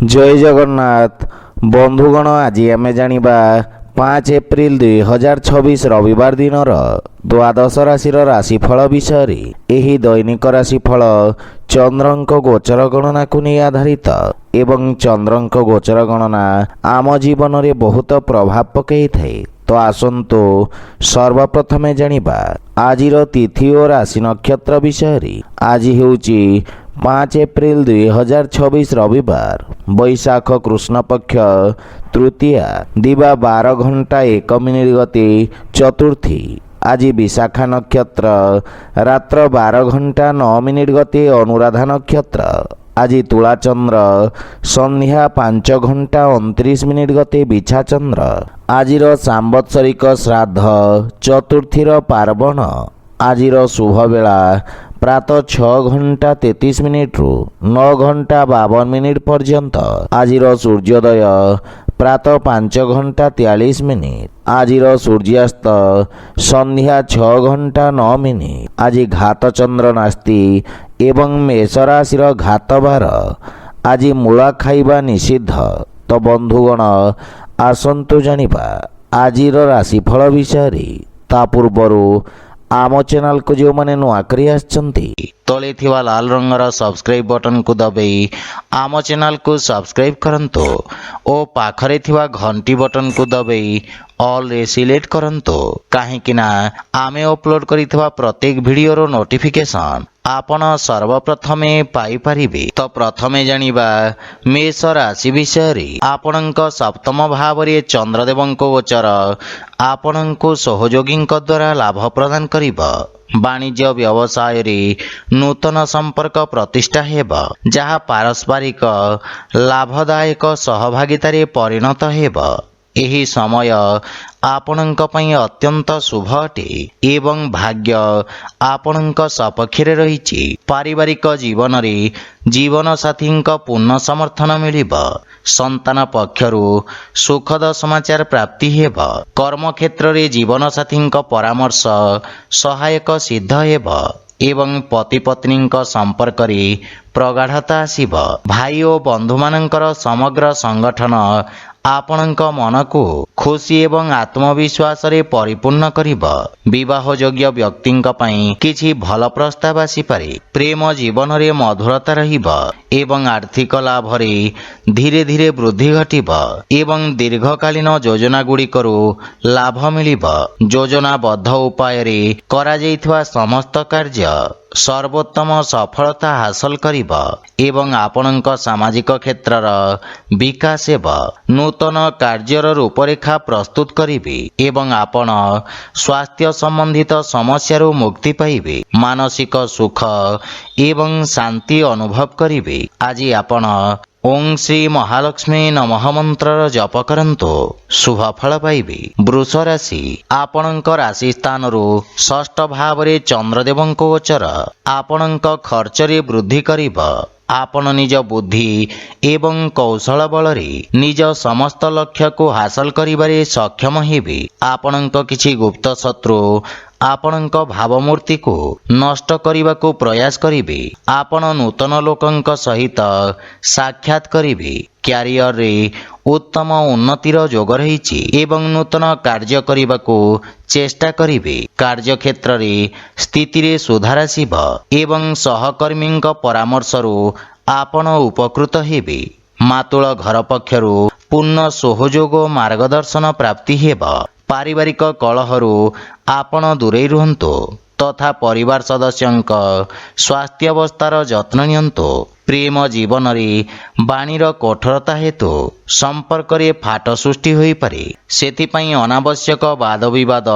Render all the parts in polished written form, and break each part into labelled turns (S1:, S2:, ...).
S1: जय जगन्नाथ बंधुगण आज आम जानिबा 5 एप्रिल 2026 रविवार दिन द्वादश राशि राशिफल विषय एही दैनिक राशिफल चंद्रंक गोचर गणना को नहीं आधारित एवं चंद्रंक गोचर गणना आम जीवन में बहुत प्रभाव पकई थाए। तो आसंतु सर्वप्रथमे जानिबा आजिर तिथि और राशि नक्षत्र विषय। आज हेउची 5 एप्रिल 2026 रविवार बैशाख कृष्ण पक्ष तृतीया दिवा 12 घंटा 1 मिनिट गति चतुर्थी। आज विशाखा नक्षत्र रात्र 12 घंटा 9 मिनिट गति अनुराधा नक्षत्र। आज तुला चंद्र संध्या 5 घंटा 29 मिनिट गति बिछा चंद्र। आजिर सांबत्सरिक श्राद्ध चतुर्थीर पार्वण। आजिर शुभ बेला प्रातः 6 घंटा 33 मिनिट रु 9 घंटा 52 मिनिट पर्यंत। आजिर सूर्योदय प्रातः 5 घंटा 43 मिनिट। आजिर सूर्यास्त संध्या 6 घंटा 9 मिनिट। आज घात चंद्र नास्ति एवं मेष राशि घात बार। आज मूला खाइबा निषिद्ध। तो बंधुगण आसंतु जानिबा आजिर राशिफल विषय। ता पूर्वरु आम चैनल को जो मैंने नुआ करी आछंती तले थिवा लाल रंगर सब्सक्राइब बटन को दबाई आम चैनल को सब्सक्राइब करंतु ओ पाखरे थिवा घंटी बटन को दबाई ऑल रे सिलेक्ट करंतु काहेकि ना आमे अपलोड करिथिवा प्रत्येक वीडियो नोटिफिकेशन आपण सर्वप्रथमे पाई परिबे। तो प्रथमे जानिबा मेष राशि विषय। आपणक सप्तम भाव रे चंद्रदेवंक गोचर आपणक सहयोगी द्वारा लाभ प्रदान करिबा। वाणिज्य व्यवसाय रे नूतन संपर्क प्रतिष्ठा हेबा जहा पारस्परिक लाभदायक सहभागिता रे परिणत हेबा। एही समय आपणक पई अत्यंत शुभ अटे एवं भाग्य आपणक सपक्षरे रहिछि। पारिवारिक जीवन रे जीवन साथी पूर्ण समर्थन मिलिबा। संतान पक्षरु सुखद समाचार प्राप्ति हेबा। कर्म क्षेत्र रे जीवन साथी परामर्श सहायक सिद्ध हेबा एवं पति पत्नी संपर्क रे प्रगाढ़ता आसिब। भाई और बंधु मानकर समग्र संगठन आपणक मन को खुशी एवं आत्मविश्वास रे परिपूर्ण करिबा। विवाह योग्य व्यक्ति किछि भल प्रस्ताव आसीपारे। प्रेम जीवन रे मधुरता रहिबा एवं आर्थिक लाभ रे धीरे धीरे वृद्धि घटिबा एवं दीर्घकालीन योजना गुड़िकरू लाभ मिलिबा। योजनाबद्ध उपाय रे करा जाइथिवा समस्त कार्य सर्वोत्तम सफलता हासिल करिबा एवं आपणक सामाजिक क्षेत्रर विकास हेबा। नूतन कार्यर रूपरेखा प्रस्तुत करिबे एवं आपण स्वास्थ्य संबंधित समस्यारू मुक्ति पाइबे। मानसिक सुख एवं शांति अनुभव करिबे। आज आपण ओं श्री महालक्ष्मी नमः मंत्र जप करंतु शुभ फल पाइबे। वृष राशि आपणक राशि स्थान रु षष्ठ भाव रे चंद्रदेवंक गोचर आपणक खर्च रे वृद्धि करिबा। आपण निज बुद्धि एवं कौशल बल रे निज समस्त लक्ष्य को हासिल करिबारे सक्षम हेबे। आपणक किछि गुप्त शत्रु आपणक भावमूर्ति को नष्ट करने को प्रयास करिबे। आपण नूतन लोकंक सहित साक्षात करिबे। क्यारियर रे उत्तम उन्नतिर जोग रहिछि एवं नूतन कार्य करने को चेष्टा करिबे। कार्य क्षेत्र रे स्थिति रे सुधार आसिब एवं सहकर्मी परामर्श रु आपण उपकृत हेबे। मातुल घर पक्षरु पूर्ण सहयोग मार्गदर्शन प्राप्ति हेबा। पारिवारिक कलहरु आपण दूरे रुहंतु तथा परिवार सदस्यंक स्वास्थ्यावस्थार जत्न नियंतु। प्रेम जीवन रे बाणीर कठोरता हेतु संपर्क रे फाट सृष्टि होई पारे। सेथिपई अनावश्यक वाद विवाद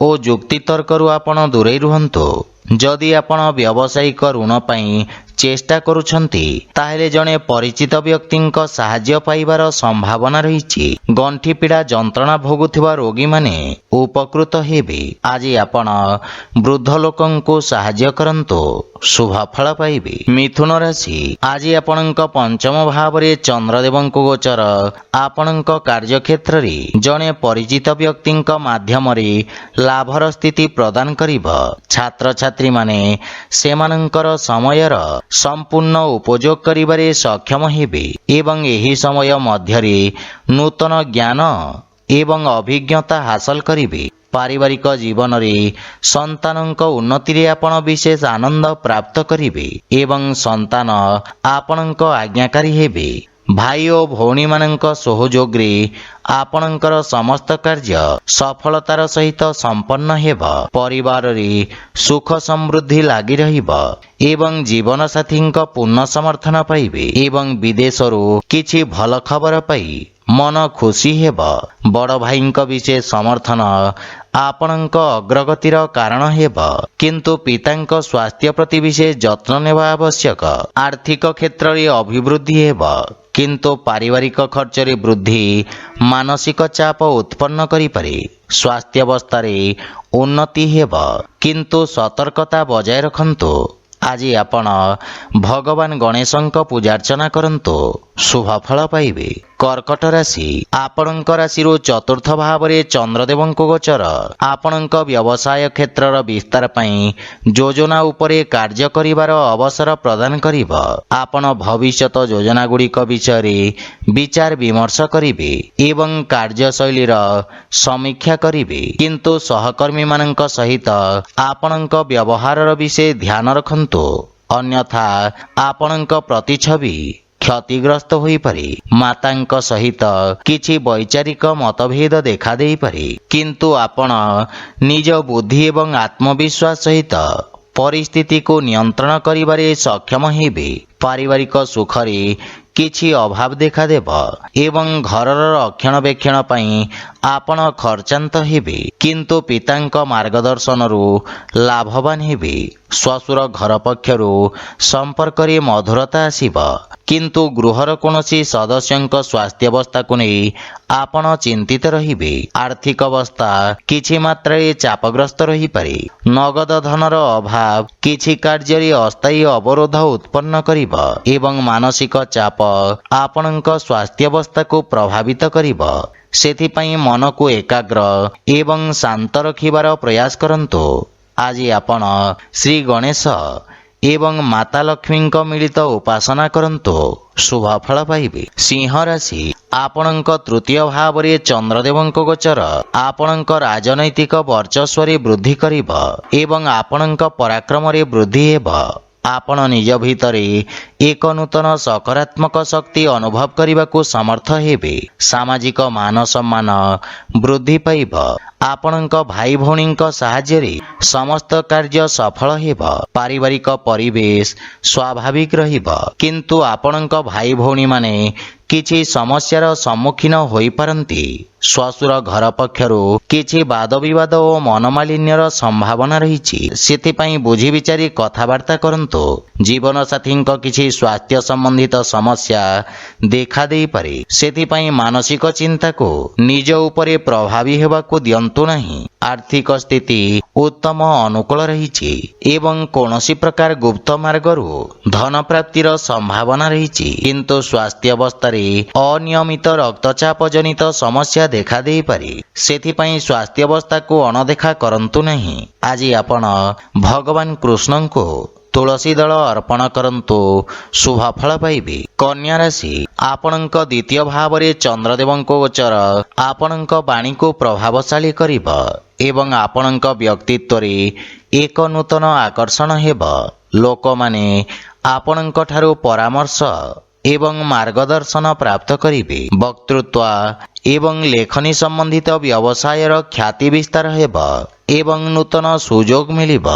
S1: ओ जुक्ति तर्करु आपण दूरे रुहंतु। जदि आपण व्यावसायिक ऋण पाई चेष्टा करुछंती ताहेले जणे परिचित व्यक्तिंक सहाय्य पाइबार संभावना रहिछि। गंठी पीड़ा जंत्रणा भोगुथिबा रोगी माने उपकृत हेबे। आज आपण वृद्ध लोकंको सहाय्य करंतु शुभ फल पाइबे। मिथुन राशि आज आपणक पंचम भाव रे चंद्रदेवंक गोचर आपणक कार्य क्षेत्र रे जणे परिचित व्यक्तिंक माध्यम रे लाभर स्थिति प्रदान करिब। छात्र छात्री माने सेमानंकर समयर
S2: संपूर्ण उपयोग करिबारे सक्षम हेबे एवं एही समय मध्यरे नूतन ज्ञान एवं अभिज्ञता हासिल करिबे। पारिवारिक जीवन रे संतानक उन्नति रे आपण विशेष आनंद प्राप्त करिबे एवं संतान आपणक आज्ञाकारी हेबे। भाई और भौणी मानक सहयोग रे आपणकर समस्त कार्य सफलतार सहित संपन्न हेब। परिवार रे सुख समृद्धि लागि रहिब एवं जीवन साथी पूर्ण समर्थन पाइबे एवं विदेशरू किछि भल खबर पाई मन खुशी हेब। बड़ भाई विशेष समर्थन आपणक अग्रगतिर कारण हेब, किंतु पितांक स्वास्थ्य प्रति विशेष जत्न नेबा आवश्यक। आर्थिक क्षेत्र रे अभिवृद्धि हेब, किंतु पारिवारिक खर्च रे वृद्धि मानसिक चाप उत्पन्न करि पारे। स्वास्थ्य अवस्था रे उन्नति हेब, किंतु सतर्कता बजाय रखंतु। आज आपण भगवान गणेशंक पूजार्चना करंतु, शुभ फल पाइबे। कर्कट राशि आपणक राशि चतुर्थ भाव रे चंद्रदेवंक गोचर आपणक व्यवसाय क्षेत्रर विस्तार पई योजना उपरे कार्य करिवार अवसर प्रदान करिब। आपण भविष्यत योजना गुड़िक विषय रे विचार विमर्श करिबे एवं कार्यशैलीर समीक्षा करिबे, किंतु सहकर्मी मानक सहित आपणक व्यवहारर विषय ध्यान रखंतु, अन्यथा आपणक प्रतिछवि क्षतिग्रस्त होई पारे। मातांक सहित किछि वैचारिक मतभेद देखा देई पारे, किंतु आपण निज बुद्धि एवं आत्मविश्वास सहित परिस्थिति को नियंत्रण करिबारे सक्षम हेबे। पारिवारिक सुखरे किछि अभाव देखा देब एवं घरर रक्षणाबेक्षण पई आपण खर्चांत हेबे, किंतु पितांक मार्गदर्शनरु लाभवान हेबे। श्वशुर घर पक्षरु संपर्क रे मधुरता आसीब, किंतु गृहर कोनोसी सदस्यंक स्वास्थ्य अवस्था को नहीं आपण चिंतित रहिबे। आर्थिक अवस्था किछि मात्रा चापग्रस्त रही पारे। नगद धनर अभाव किछि कार्य रे अस्थायी अवरोध उत्पन्न करिब एवं मानसिक चाप आपणक स्वास्थ्य अवस्था को प्रभावित करिब। सेथिपई मन को एकाग्र एवं शांत रखिबार प्रयास करंतु। आज आपण श्री गणेश एवं माता लक्ष्मी मिलित उपासना करंतु, शुभ फल पाइबे। सिंह राशि आपणक तृतीय भाव रे चंद्रदेवंक गोचर आपणक राजनैतिक वर्चस्व रे वृद्धि करिब एवं आपणक पराक्रम रे वृद्धि हेब। आपण निज भितरे एक नूतन सकारात्मक शक्ति अनुभव करने समर्थ हेबे। सामाजिक मान सम्मान वृद्धि पाइब। आपणक भाई भौणी साहाय्य रे समस्त कार्य सफल हेब। पारिवारिक परिवेश स्वाभाविक रहिब, किंतु आपणक भाई भौणी माने किछि समस्यार सम्मुखीन होई पारंती। श्वशुर घर पक्षरु किछि वाद विवाद और मनमालिन्यर संभावना रहिछि, सेथिपई बुझी विचारी कथावार्ता करंतु। जीवन साथी किछि स्वास्थ्य संबंधित समस्या देखा देई पारे, सेथिपई मानसिक चिंता को निज उपरे प्रभावी हेबाकु दियंतु नहीं। आर्थिक स्थिति उत्तम अनुकूल रहिछि एवं कौनसी प्रकार गुप्त मार्गरु धन प्राप्तिर संभावना रहिछि, किंतु स्वास्थ्य अवस्था रे अनियमित रक्तचाप जनित समस्या देखा देई पारे। सेथिपई स्वास्थ्य अवस्था को अणदेखा करंतु नहीं। आज आपण भगवान कृष्ण को तुलसी दल अर्पण करंतु, शुभ फल पाइबे। कन्या राशि आपणक द्वितीय भाव रे चंद्रदेवंक गोचर आपणक वाणी को प्रभावशाली करिब एवं आपणक व्यक्तित्व रे एक नूतन आकर्षण हेब। लोक माने आपणक ठारू परामर्श एवं मार्गदर्शन प्राप्त करिबे। वक्तृत्व एवं लेखनी संबंधित व्यवसायर ख्याति विस्तार हेब एवं नूतन सुजोग मिलिब।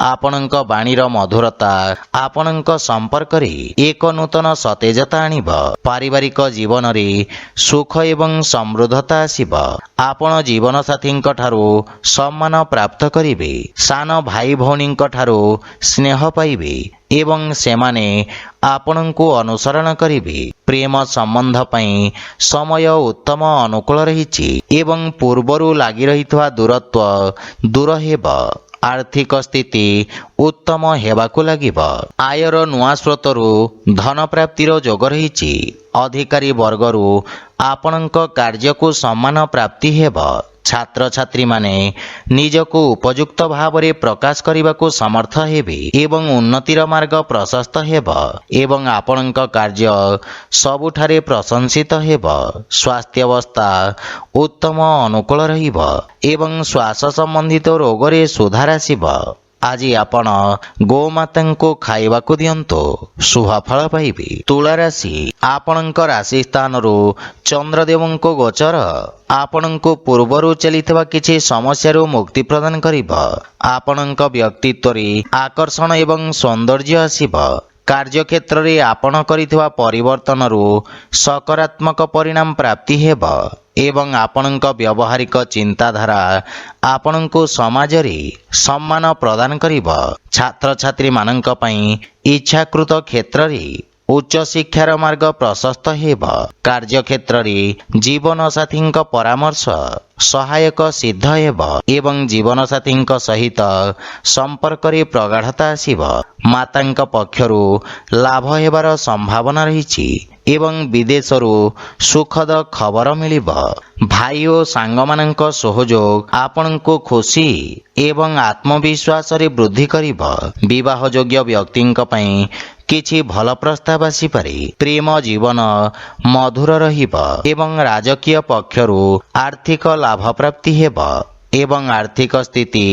S2: आपणक वाणीर मधुरता आपणक संपर्क रे एक नूतन सतेजता आनिब। पारिवारिक जीवन रे सुख एवं समृद्धता आसिब। आपण जीवन साथी ठारू सम्मान प्राप्त करिबे। सान भाई भौणी ठारू स्नेह पाइबे एवं सेमाने आपणको अनुसरण करिबे। प्रेम संबंध पई समय उत्तम अनुकूल रहिछि एवं पूर्वरु लागि रहितवा दूरत्व दूर हेब। आर्थिक स्थिति उत्तम हेबाकु लागिब। आयर नुआ स्रोतरु धन प्राप्तिर जोग रहिछि। अधिकारी वर्गरु आपणक कार्य को सम्मान प्राप्ति हेब। ଛାତ୍ରଛାତ୍ରୀମାନେ ନିଜକୁ ଉପଯୁକ୍ତ ଭାବରେ ପ୍ରକାଶ କରିବାକୁ ସମର୍ଥ ହେବେ ଏବଂ ଉନ୍ନତିର ମାର୍ଗ ପ୍ରଶସ୍ତ ହେବ ଏବଂ ଆପଣଙ୍କ କାର୍ଯ୍ୟ ସବୁଠାରେ ପ୍ରଶଂସିତ ହେବ। ସ୍ୱାସ୍ଥ୍ୟାବସ୍ଥା ଉତ୍ତମ ଅନୁକୂଳ ରହିବ ଏବଂ ଶ୍ୱାସ ସମ୍ବନ୍ଧିତ ରୋଗରେ ସୁଧାର ଆସିବ। ଆଜି ଆପଣ ଗୋମାତାଙ୍କୁ ଖାଇବାକୁ ଦିଅନ୍ତୁ, ଶୁଭଫଳ ପାଇବେ। ତୁଳା ରାଶି, ଆପଣଙ୍କ ରାଶି ସ୍ଥାନରୁ ଚନ୍ଦ୍ରଦେବଙ୍କ ଗୋଚର ଆପଣଙ୍କୁ ପୂର୍ବରୁ ଚାଲିଥିବା କିଛି ସମସ୍ୟାରୁ ମୁକ୍ତି ପ୍ରଦାନ କରିବ। ଆପଣଙ୍କ ବ୍ୟକ୍ତିତ୍ୱରେ ଆକର୍ଷଣ ଏବଂ ସୌନ୍ଦର୍ଯ୍ୟ ଆସିବ। କାର୍ଯ୍ୟକ୍ଷେତ୍ରରେ ଆପଣ କରିଥିବା ପରିବର୍ତ୍ତନରୁ ସକାରାତ୍ମକ ପରିଣାମ ପ୍ରାପ୍ତି ହେବ ଏବଂ ଆପଣଙ୍କ ବ୍ୟବହାରିକ ଚିନ୍ତାଧାରା ଆପଣଙ୍କୁ ସମାଜରେ ସମ୍ମାନ ପ୍ରଦାନ କରିବ। ଛାତ୍ରଛାତ୍ରୀମାନଙ୍କ ପାଇଁ ଇଚ୍ଛାକୃତ କ୍ଷେତ୍ରରେ ଉଚ୍ଚଶିକ୍ଷାର ମାର୍ଗ ପ୍ରଶସ୍ତ ହେବ। କାର୍ଯ୍ୟକ୍ଷେତ୍ରରେ ଜୀବନସାଥୀଙ୍କ ପରାମର୍ଶ ସହାୟକ ସିଦ୍ଧ ହେବ ଏବଂ ଜୀବନସାଥୀଙ୍କ ସହିତ ସମ୍ପର୍କରେ ପ୍ରଗାଢ଼ତା ଆସିବ। ମାତାଙ୍କ ପକ୍ଷରୁ ଲାଭ ହେବାର ସମ୍ଭାବନା ରହିଛି ଏବଂ ବିଦେଶରୁ ସୁଖଦ ଖବର ମିଳିବ। ଭାଇ ଓ ସାଙ୍ଗମାନଙ୍କ ସହଯୋଗ ଆପଣଙ୍କୁ ଖୁସି ଏବଂ ଆତ୍ମବିଶ୍ୱାସରେ ବୃଦ୍ଧି କରିବ। ବିବାହଯୋଗ୍ୟ ବ୍ୟକ୍ତିଙ୍କ ପାଇଁ କିଛି ଭଲ ପ୍ରସ୍ତାବ ଆସିପାରେ। ପ୍ରେମ ଜୀବନ ମଧୁର ରହିବ ଏବଂ ରାଜକୀୟ ପକ୍ଷରୁ ଆର୍ଥିକ ଲାଭ ପ୍ରାପ୍ତି ହେବ ଏବଂ ଆର୍ଥିକ ସ୍ଥିତି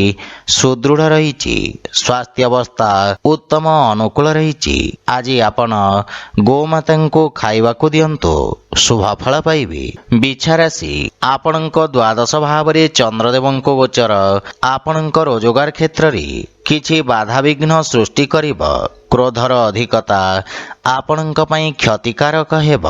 S2: ସୁଦୃଢ଼ ରହିଛି। ସ୍ୱାସ୍ଥ୍ୟାବସ୍ଥା ଉତ୍ତମ ଅନୁକୂଳ ରହିଛି। ଆଜି ଆପଣ ଗୋମାତାଙ୍କୁ ଖାଇବାକୁ ଦିଅନ୍ତୁ, ଶୁଭଫଳ ପାଇବେ। ବିଛା ରାଶି, ଆପଣଙ୍କ ଦ୍ୱାଦଶ ଭାବରେ ଚନ୍ଦ୍ରଦେବଙ୍କ ଗୋଚର ଆପଣଙ୍କ ରୋଜଗାର କ୍ଷେତ୍ରରେ କିଛି ବାଧାବିଘ୍ନ ସୃଷ୍ଟି କରିବ। କ୍ରୋଧର ଅଧିକତା ଆପଣଙ୍କ ପାଇଁ କ୍ଷତିକାରକ ହେବ।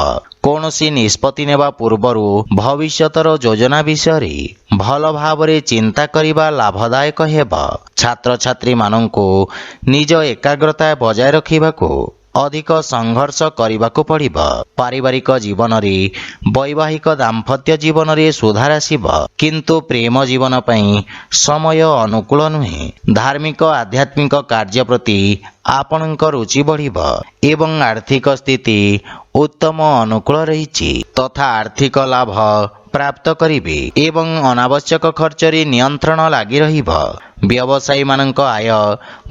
S2: କୌଣସି ନିଷ୍ପତ୍ତି ନେବା ପୂର୍ବରୁ ଭବିଷ୍ୟତର ଯୋଜନା ବିଷୟରେ ଭଲ ଭାବରେ ଚିନ୍ତା କରିବା ଲାଭଦାୟକ ହେବ। ଛାତ୍ରଛାତ୍ରୀମାନଙ୍କୁ ନିଜ ଏକାଗ୍ରତା ବଜାୟ ରଖିବାକୁ ଅଧିକ ସଂଘର୍ଷ କରିବାକୁ ପଡ଼ିବ। ପାରିବାରିକ ଜୀବନରେ ବୈବାହିକ ଦାମ୍ପତ୍ୟ ଜୀବନରେ ସୁଧାର ଆସିବ, କିନ୍ତୁ ପ୍ରେମ ଜୀବନ ପାଇଁ ସମୟ ଅନୁକୂଳ ନୁହେଁ। ଧାର୍ମିକ ଆଧ୍ୟାତ୍ମିକ କାର୍ଯ୍ୟ ପ୍ରତି ଆପଣଙ୍କ ରୁଚି ବଢ଼ିବ ଏବଂ ଆର୍ଥିକ ସ୍ଥିତି ଉତ୍ତମ ଅନୁକୂଳ ରହିଛି ତଥା ଆର୍ଥିକ ଲାଭ ପ୍ରାପ୍ତ କରିବେ ଏବଂ ଅନାବଶ୍ୟକ ଖର୍ଚ୍ଚରେ ନିୟନ୍ତ୍ରଣ ଲାଗି ରହିବ। ବ୍ୟବସାୟୀମାନଙ୍କ ଆୟ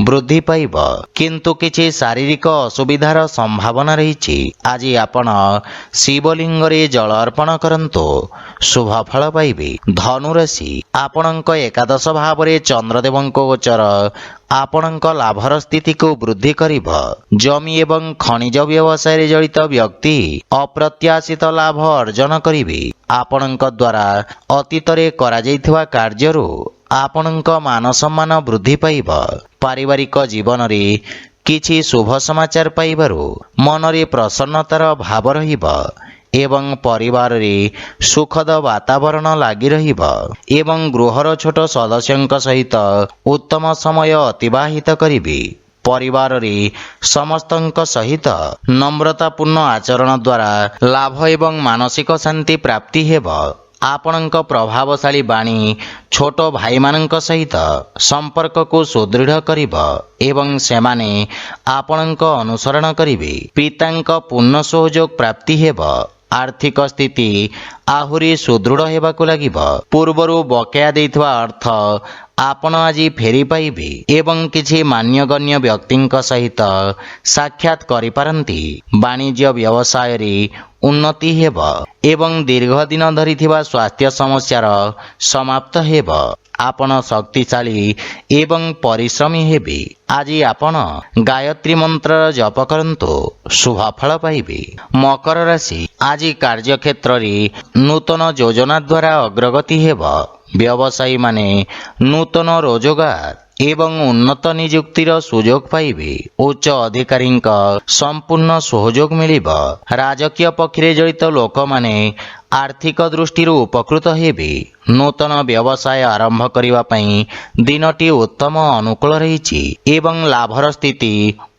S2: ବୃଦ୍ଧି ପାଇବ, କିନ୍ତୁ କିଛି ଶାରୀରିକ ଅସୁବିଧାର ସମ୍ଭାବନା ରହିଛି। ଆଜି ଆପଣ ଶିବଲିଙ୍ଗରେ ଜଳ ଅର୍ପଣ କରନ୍ତୁ, ଶୁଭଫଳ ପାଇବେ। ଧନୁରାଶି, ଆପଣଙ୍କ ଏକାଦଶ ଭାବରେ ଚନ୍ଦ୍ରଦେବଙ୍କ ଗୋଚର ଆପଣଙ୍କ ଲାଭର ସ୍ଥିତିକୁ ବୃଦ୍ଧି କରିବ। ଜମି ଏବଂ ଖଣିଜ ବ୍ୟବସାୟରେ ଜଡ଼ିତ ବ୍ୟକ୍ତି ଅପ୍ରତ୍ୟାଶିତ ଲାଭ ଅର୍ଜନ କରିବେ। ଆପଣଙ୍କ ଦ୍ୱାରା ଅତୀତରେ କରାଯାଇଥିବା କାର୍ଯ୍ୟରୁ ଆପଣଙ୍କ ମାନସମ୍ମାନ ବୃଦ୍ଧି ପାଇବ। ପାରିବାରିକ ଜୀବନରେ କିଛି ଶୁଭ ସମାଚାର ପାଇବାରୁ ମନରେ ପ୍ରସନ୍ନତାର ଭାବ ରହିବ ଏବଂ ପରିବାରରେ ସୁଖଦ ବାତାବରଣ ଲାଗି ରହିବ ଏବଂ ଗୃହର ଛୋଟ ସଦସ୍ୟଙ୍କ ସହିତ ଉତ୍ତମ ସମୟ ଅତିବାହିତ କରିବେ। ପରିବାରରେ ସମସ୍ତଙ୍କ ସହିତ নম্রতাପୂର୍ଣ୍ଣ ଆଚରଣ ଦ୍ୱାରା ଲାଭ ଏବଂ ମାନସିକ ଶାନ୍ତି ପ୍ରାପ୍ତି ହେବ। ଆପଣଙ୍କ ପ୍ରଭାବଶାଳୀ ବାଣୀ ଛୋଟ ଭାଇମାନଙ୍କ ସହିତ ସମ୍ପର୍କକୁ ସୁଦୃଢ଼ କରିବ ଏବଂ ସେମାନେ ଆପଣଙ୍କ ଅନୁସରଣ କରିବେ। ପିତାଙ୍କ ପୂର୍ଣ୍ଣ ସହଯୋଗ ପ୍ରାପ୍ତି ହେବ। ଆର୍ଥିକ ସ୍ଥିତି ଆହୁରି ସୁଦୃଢ଼ ହେବାକୁ ଲାଗିବ। ପୂର୍ବରୁ ବକେୟା ଦେଇଥିବା ଅର୍ଥ ଆପଣ ଆଜି ଫେରି ପାଇବେ ଏବଂ କିଛି ମାନ୍ୟଗଣ୍ୟ ବ୍ୟକ୍ତିଙ୍କ ସହିତ ସାକ୍ଷାତ କରିପାରନ୍ତି। ବାଣିଜ୍ୟ ବ୍ୟବସାୟରେ ଉନ୍ନତି ହେବ ଏବଂ ଦୀର୍ଘଦିନ ଧରିଥିବା ସ୍ୱାସ୍ଥ୍ୟ ସମସ୍ୟାର ସମାପ୍ତ ହେବ। ଆପଣ ଶକ୍ତିଶାଳୀ ଏବଂ ପରିଶ୍ରମୀ ହେବେ। ଆଜି ଆପଣ ଗାୟତ୍ରୀ ମନ୍ତ୍ରର ଜପ କରନ୍ତୁ, ଶୁଭଫଳ ପାଇବେ। ମକର ରାଶି, ଆଜି କାର୍ଯ୍ୟକ୍ଷେତ୍ରରେ ନୂତନ ଯୋଜନା ଦ୍ୱାରା ଅଗ୍ରଗତି ହେବ। ବ୍ୟବସାୟୀମାନେ ନୂତନ ରୋଜଗାର ଏବଂ ଉନ୍ନତ ନିଯୁକ୍ତିର ସୁଯୋଗ ପାଇବେ। ଉଚ୍ଚ ଅଧିକାରୀଙ୍କ ସମ୍ପୂର୍ଣ୍ଣ ସହଯୋଗ ମିଳିବ। ରାଜକୀୟ ପକ୍ଷରେ ଜଡ଼ିତ ଲୋକମାନେ ଆର୍ଥିକ ଦୃଷ୍ଟିରୁ ଉପକୃତ ହେବେ। ନୂତନ ବ୍ୟବସାୟ ଆରମ୍ଭ କରିବା ପାଇଁ ଦିନଟି ଉତ୍ତମ ଅନୁକୂଳ ରହିଛି ଏବଂ ଲାଭର ସ୍ଥିତି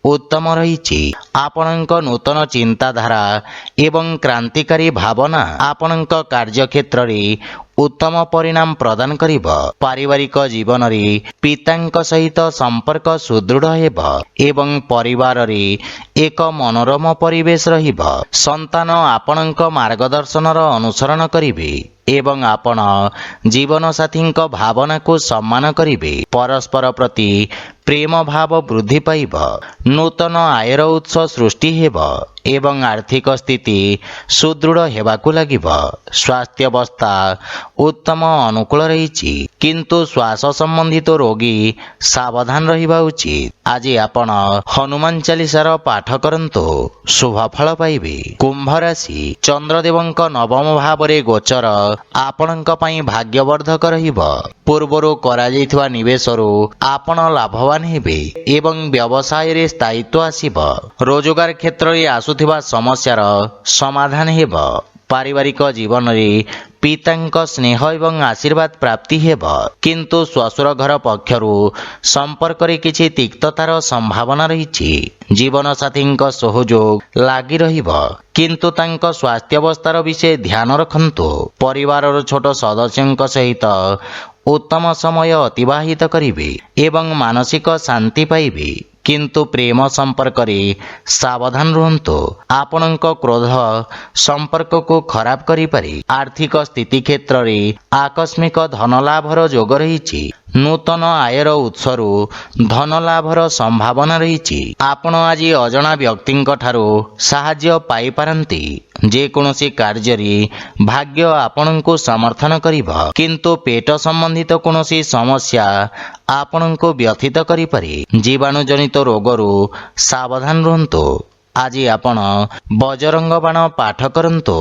S2: ଉତ୍ତମ ରହିଛି। ଆପଣଙ୍କ ନୂତନ ଚିନ୍ତାଧାରା ଏବଂ କ୍ରାନ୍ତିକାରୀ ଭାବନା ଆପଣଙ୍କ କାର୍ଯ୍ୟକ୍ଷେତ୍ରରେ ଉତ୍ତମ ପରିଣାମ ପ୍ରଦାନ କରିବ। ପାରିବାରିକ ଜୀବନରେ ପିତାଙ୍କ ସହିତ ସମ୍ପର୍କ ସୁଦୃଢ଼ ହେବ ଏବଂ ପରିବାରରେ ଏକ ମନୋରମ ପରିବେଶ ରହିବ। ସନ୍ତାନ ଆପଣଙ୍କ ମାର୍ଗଦର୍ଶନର ଅନୁସରଣ କରିବେ ଏବଂ ଆପଣ ଜୀବନସାଥୀଙ୍କ ଭାବନାକୁ ସମ୍ମାନ କରିବେ। ପରସ୍ପର ପ୍ରତି ପ୍ରେମ ଭାବ ବୃଦ୍ଧି ପାଇବ। ନୂତନ ଆୟର ଉତ୍ସ ସୃଷ୍ଟି ହେବ ଏବଂ ଆର୍ଥିକ ସ୍ଥିତି ସୁଦୃଢ଼ ହେବାକୁ ଲାଗିବ। ସ୍ୱାସ୍ଥ୍ୟାବସ୍ଥା ଉତ୍ତମ ଅନୁକୂଳ ରହିଛି, କିନ୍ତୁ ଶ୍ୱାସ ସମ୍ବନ୍ଧିତ ରୋଗୀ ସାବଧାନ ରହିବା ଉଚିତ। ଆଜି ଆପଣ ହନୁମାନ ଚାଳିଶାର ପାଠ କରନ୍ତୁ, ଶୁଭ ଫଳ ପାଇବେ। କୁମ୍ଭ ରାଶି, ଚନ୍ଦ୍ରଦେବଙ୍କ ନବମ ଭାବରେ ଗୋଚର ଆପଣଙ୍କ ପାଇଁ ଭାଗ୍ୟବର୍ଦ୍ଧକ ରହିବ। ପୂର୍ବରୁ କରାଯାଇଥିବା ନିବେଶରୁ ଆପଣ ଲାଭବାନ ହେବେ ଏବଂ ବ୍ୟବସାୟରେ ସ୍ଥାୟିତ୍ୱ ଆସିବ। ରୋଜଗାର କ୍ଷେତ୍ରରେ ଆସୁଥିବା ସମସ୍ୟାର ସମାଧାନ ହେବ। ପାରିବାରିକ ଜୀବନରେ ପିତାଙ୍କ ସ୍ନେହ ଏବଂ ଆଶୀର୍ବାଦ ପ୍ରାପ୍ତି ହେବ, କିନ୍ତୁ ଶ୍ୱଶୁର ଘର ପକ୍ଷରୁ ସମ୍ପର୍କରେ କିଛି ତିକ୍ତତାର ସମ୍ଭାବନା ରହିଛି। ଜୀବନସାଥୀଙ୍କ ସହଯୋଗ ଲାଗି ରହିବ, କିନ୍ତୁ ତାଙ୍କ ସ୍ୱାସ୍ଥ୍ୟାବସ୍ଥାର ବିଷୟ ଧ୍ୟାନ ରଖନ୍ତୁ। ପରିବାରର ଛୋଟ ସଦସ୍ୟଙ୍କ ସହିତ ଉତ୍ତମ ସମୟ ଅତିବାହିତ କରିବେ ଏବଂ ମାନସିକ ଶାନ୍ତି ପାଇବେ, କିନ୍ତୁ ପ୍ରେମ ସମ୍ପର୍କରେ ସାବଧାନ ରୁହନ୍ତୁ। ଆପଣଙ୍କ କ୍ରୋଧ ସମ୍ପର୍କକୁ ଖରାପ କରିପାରେ। ଆର୍ଥିକ ସ୍ଥିତି କ୍ଷେତ୍ରରେ ଆକସ୍ମିକ ଧନଲାଭର ଯୋଗ ରହିଛି। ନୂତନ ଆୟର ଉତ୍ସରୁ ଧନଲାଭର ସମ୍ଭାବନା ରହିଛି। ଆପଣ ଆଜି ଅଜଣା ବ୍ୟକ୍ତିଙ୍କ ଠାରୁ ସାହାଯ୍ୟ ପାଇପାରନ୍ତି। ଯେକୌଣସି କାର୍ଯ୍ୟରେ ଭାଗ୍ୟ ଆପଣଙ୍କୁ ସମର୍ଥନ କରିବ, କିନ୍ତୁ ପେଟ ସମ୍ବନ୍ଧିତ କୌଣସି ସମସ୍ୟା ଆପଣଙ୍କୁ ବ୍ୟଥିତ କରିପାରେ। ଜୀବାଣୁଜନିତ ରୋଗରୁ ସାବଧାନ ରୁହନ୍ତୁ। ଆଜି ଆପଣ ବଜରଙ୍ଗ ବାଣ ପାଠ କରନ୍ତୁ,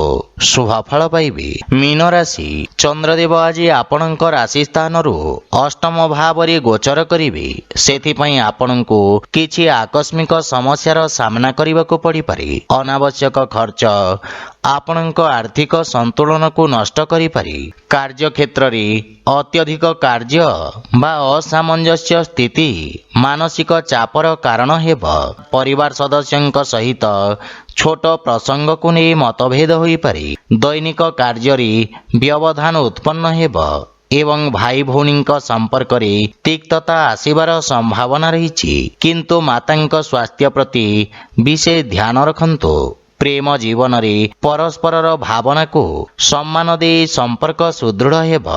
S2: ଶୁଭ ଫଳ ପାଇବେ। ମୀନ ରାଶି, ଚନ୍ଦ୍ରଦେବ ଆଜି ଆପଣଙ୍କ ରାଶି ସ୍ଥାନରୁ ଅଷ୍ଟମ ଭାବରେ ଗୋଚର କରିବେ। ସେଥିପାଇଁ ଆପଣଙ୍କୁ କିଛି ଆକସ୍ମିକ ସମସ୍ୟାର ସାମ୍ନା କରିବାକୁ ପଡ଼ିପାରେ। ଅନାବଶ୍ୟକ ଖର୍ଚ୍ଚ ଆପଣଙ୍କ ଆର୍ଥିକ ସନ୍ତୁଳନକୁ ନଷ୍ଟ କରିପାରେ। କାର୍ଯ୍ୟକ୍ଷେତ୍ରରେ ଅତ୍ୟଧିକ କାର୍ଯ୍ୟ ବା ଅସାମଞ୍ଜସ୍ୟ ସ୍ଥିତି ମାନସିକ ଚାପର କାରଣ ହେବ। ପରିବାର ସଦସ୍ୟଙ୍କ ସହିତ ଛୋଟ ପ୍ରସଙ୍ଗକୁ ନେଇ ମତଭେଦ ହୋଇପାରେ। ଦୈନିକ କାର୍ଯ୍ୟରେ ବ୍ୟବଧାନ ଉତ୍ପନ୍ନ ହେବ ଏବଂ ଭାଇ ଭଉଣୀଙ୍କ ସମ୍ପର୍କରେ ତିକ୍ତତା ଆସିବାର ସମ୍ଭାବନା ରହିଛି, କିନ୍ତୁ ମାତାଙ୍କ ସ୍ୱାସ୍ଥ୍ୟ ପ୍ରତି ବିଶେଷ ଧ୍ୟାନ ରଖନ୍ତୁ। ପ୍ରେମ ଜୀବନରେ ପରସ୍ପରର ଭାବନାକୁ ସମ୍ମାନ ଦେଇ ସମ୍ପର୍କ ସୁଦୃଢ଼ ହେବ।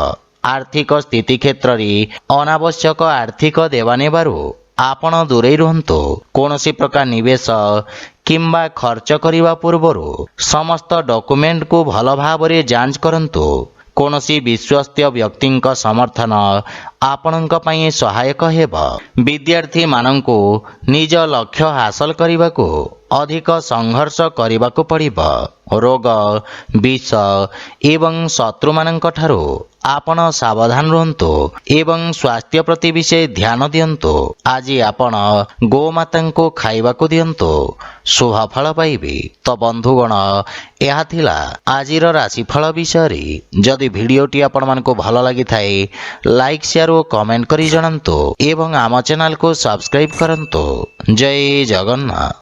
S2: ଆର୍ଥିକ ସ୍ଥିତି କ୍ଷେତ୍ରରେ ଅନାବଶ୍ୟକ ଆର୍ଥିକ ଦେବାନେବାରୁ ଆପଣ ଦୂରେଇ ରୁହନ୍ତୁ। କୌଣସି ପ୍ରକାର ନିବେଶ କିମ୍ବା ଖର୍ଚ୍ଚ କରିବା ପୂର୍ବରୁ ସମସ୍ତ ଡକୁମେଣ୍ଟକୁ ଭଲ ଭାବରେ ଯାଞ୍ଚ କରନ୍ତୁ। କୌଣସି ବିଶ୍ୱସ୍ତ ବ୍ୟକ୍ତିଙ୍କ ସମର୍ଥନ ଆପଣଙ୍କ ପାଇଁ ସହାୟକ ହେବ। ବିଦ୍ୟାର୍ଥୀମାନଙ୍କୁ ନିଜ ଲକ୍ଷ୍ୟ ହାସଲ କରିବାକୁ ଅଧିକ ସଂଘର୍ଷ କରିବାକୁ ପଡ଼ିବ। ରୋଗ, ବିଷ ଏବଂ ଶତ୍ରୁମାନଙ୍କ ଠାରୁ ଆପଣ ସାବଧାନ ରୁହନ୍ତୁ ଏବଂ ସ୍ୱାସ୍ଥ୍ୟ ପ୍ରତି ବିଶେଷ ଧ୍ୟାନ ଦିଅନ୍ତୁ। ଆଜି ଆପଣ ଗୋମାତାଙ୍କୁ ଖାଇବାକୁ ଦିଅନ୍ତୁ, ଶୁଭ ଫଳ ପାଇବେ। ତ ବନ୍ଧୁଗଣ, ଏହା ଥିଲା ଆଜିର ରାଶିଫଳ ବିଷୟରେ। ଯଦି ଭିଡ଼ିଓଟି ଆପଣମାନଙ୍କୁ ଭଲ ଲାଗିଥାଏ, ଲାଇକ୍, ସେୟାର ଓ କମେଣ୍ଟ କରି ଜଣାନ୍ତୁ ଏବଂ ଆମ ଚ୍ୟାନେଲକୁ ସବସ୍କ୍ରାଇବ୍ କରନ୍ତୁ। ଜୟ ଜଗନ୍ନାଥ।